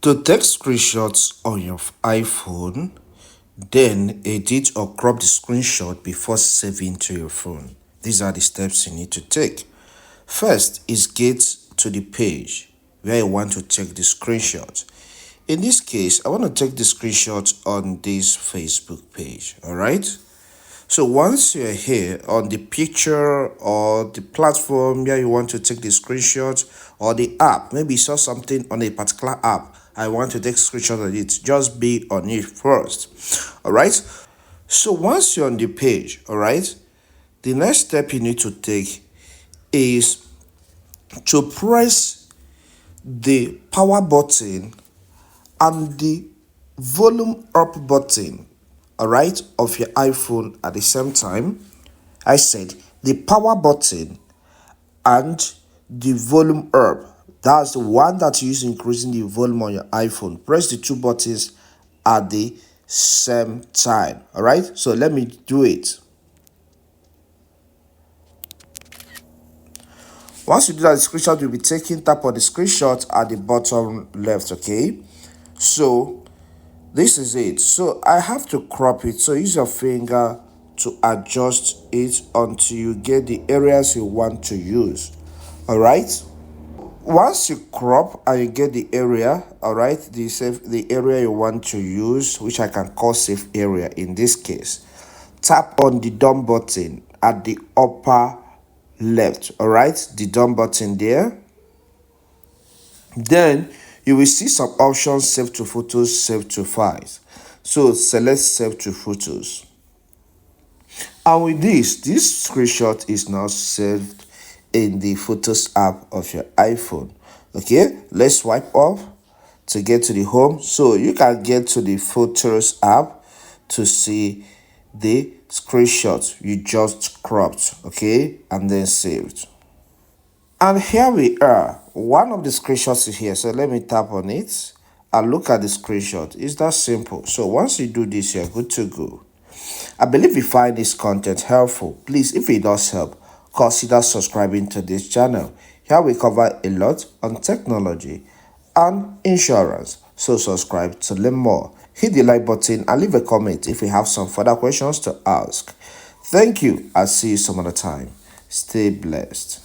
To take screenshots on your iPhone, then edit or crop the screenshot before saving to your phone. These are the steps you need to take. First is get to the page where you want to take the screenshot. In this case, I want to take the screenshot on this Facebook page, all right? So once you're here on the picture or the platform where you want to take the screenshot, or the app, maybe you saw something on a particular app, I want to take a screenshot of it, just be on it first. All right. So once you're on the page, all right, the next step you need to take is to press the power button and the volume up button, all right, of your iPhone at the same time. I said the power button and the volume up. That's the one that you use increasing the volume on your iPhone. Press the two buttons at the same time. All right, so let me do it. Once you do that, the screenshot will be taken. Tap on the screenshot at the bottom left. Okay, so this is it. So I have to crop it. So use your finger to adjust it until you get the areas you want to use. All right. Once you crop and you get the area, all right, the area you want to use, which I can call safe area in this case, tap on the done button at the upper left. All right, the done button there. Then you will see some options: save to photos, save to files. So select save to photos. And with this screenshot is now saved in the Photos app of your iPhone. Okay, let's swipe up to get to the home. So you can get to the Photos app to see the screenshot you just cropped, okay, and then saved. And here we are. One of the screenshots is here. So let me tap on it and look at the screenshot. It's that simple. So once you do this, you're good to go. I believe you find this content helpful. Please, if it does help, consider subscribing to this channel. Here we cover a lot on technology and insurance. So subscribe to learn more. Hit the like button and leave a comment if you have some further questions to ask. Thank you. I'll see you some other time. Stay blessed.